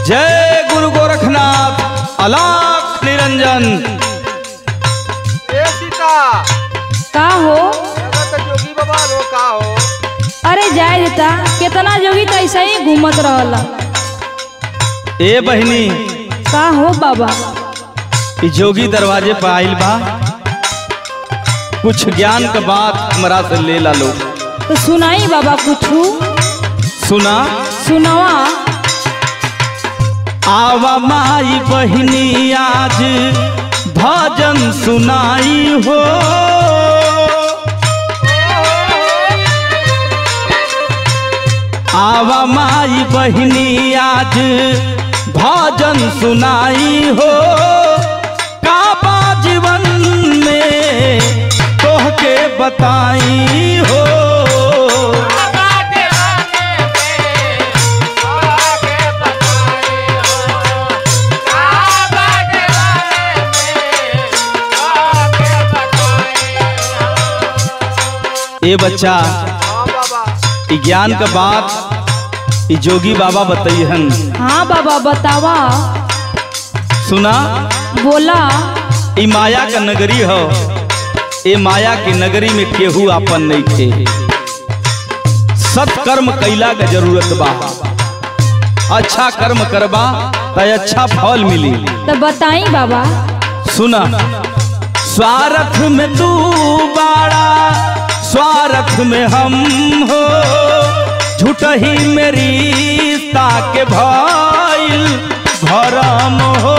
जय गुरु गोरखनाथ अलाख निरंजन। ए सीता का हो? तो जोगी बाबा लो का हो? अरे जाए देता कितना जोगी तो ऐसा ही घूमत रहला। ए बहनी का हो बाबा? ई जोगी दरवाजे पर आइल बा, कुछ ज्ञान का बात हमरा से ले ला लो। तो सुनाई बाबा कुछू। सुना सुनावा। आवा माई बहनी आज भजन सुनाई हो, आवा माई बहनी आज भजन सुनाई हो। काबा जीवन में तोहके बताई हो, ए बच्चा हाँ बाबा। ई ज्ञान का बात ई जोगी बाबा बताइहन। हाँ बाबा बतावा। सुना बोला। ई माया का नगरी हो, ए माया की नगरी में केहू आपन नहीं थे। सत्कर्म कैला का जरूरत बा, अच्छा कर्म करबा तो अच्छा फल मिली। तो बताई बाबा। सुना स्वार्थ में तू बाड़ा स्वार्थ में हम हो, झूठ ही मेरी ताके भइल भरम हो।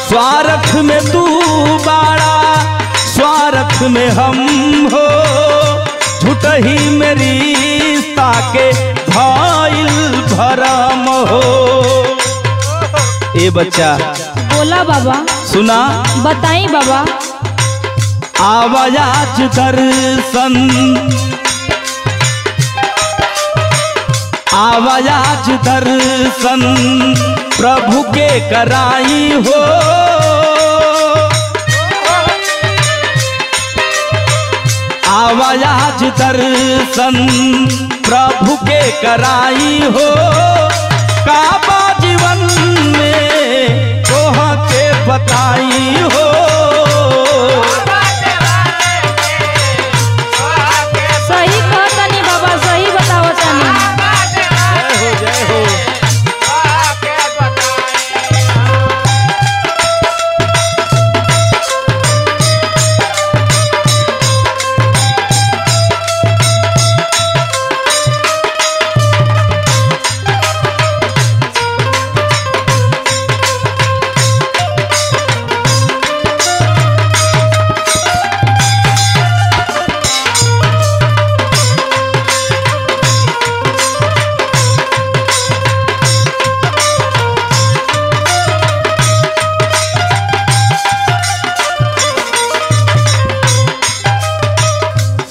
स्वार्थ में तू बाड़ा स्वार्थ में हम हो, झूठ ही मेरी ताके भइल भरम हो। ए बच्चा बोला बाबा। सुना बताई बाबा। आवाज दर्शन आवाज दर्शन प्रभु के कराई हो, आवाज दर्शन प्रभु के कराई हो। काबा जीवन में तोह के बताई हो, सही कहतनी बाबा, सही बतावतनी। जय हो जय हो।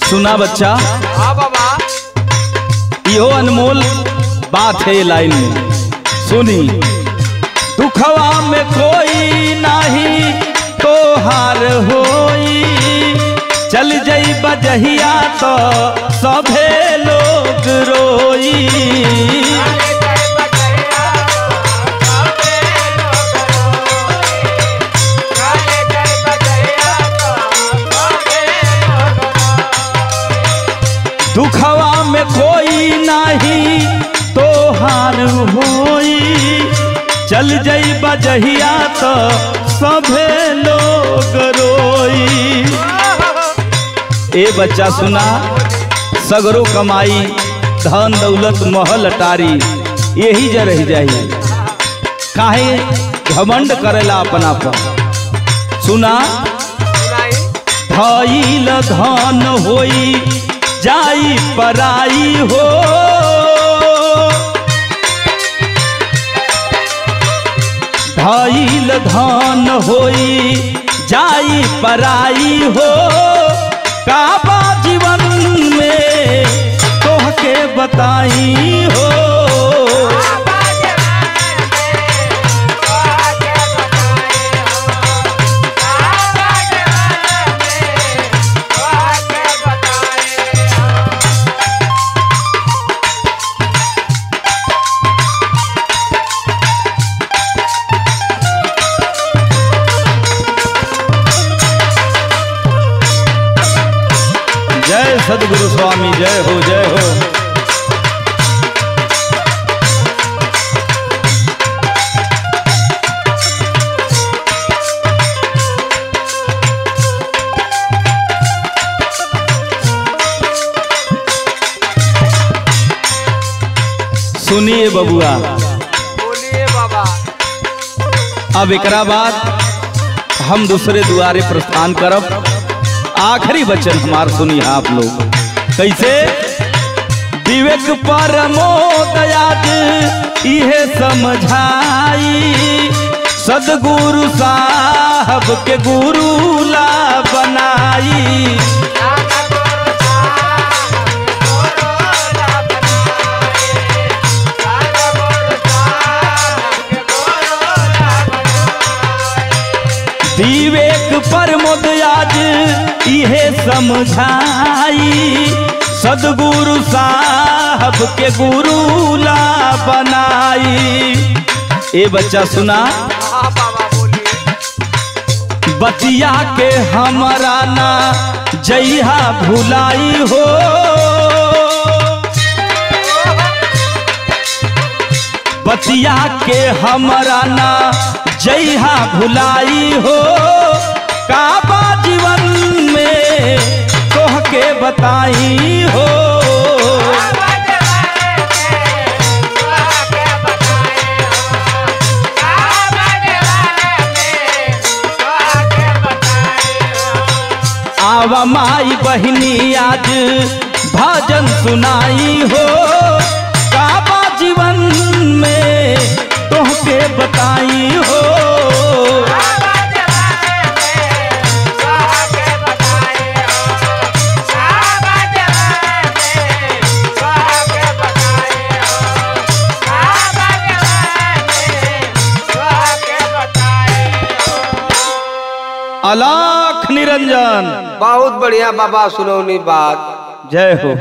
सुना बच्चा। हाँ बाबा। यो अनमोल बात है लाइन में। सुनी दुखवा में कोई नहीं तो हार होई, चल जई बजहिया तो सभे लोग रोई। दुखवा में कोई नहीं तो हार होई, चल जई बजहिया तो सभे लोग रोई। ए बच्चा सुना सगरो कमाई धन दौलत महल अटारी यही जा रह जाई, काहे घमंड करेला अपना पर। सुना भइल धन होई जाई पराई हो, भइल धन होई जाई पराई हो। काबा जीवन में तोहके बताई हो, स्वामी, जय हो जय हो। सुनिए बबुआ, बोलिए बाबा। अब एकरा बाद हम दूसरे द्वारे प्रस्थान करब। आखिरी वचन हमार सुनिए आप लोग। कैसे? विवेक परमोदयाज इहे समझाई, सदगुरु साहब के गुरु ला बनाई। विवेक परमोदयाज इहे समझाई, सदगुरु साहब के गुरु ला बनाई। ए बच्चा सुना, हाँ बाबा बोलिए। बतिया के हमरा ना जइहा भुलाई हो, बतिया के हमरा ना जइहा भुलाई हो। काबा जीवन में तोह के बताई हो, आवा माई बहिनी आज भजन सुनाई हो। काबा जीवन में तोह के बताई हो, अलख निरंजन। बहुत बढ़िया बाबा, सुनौनी बात। जय हो।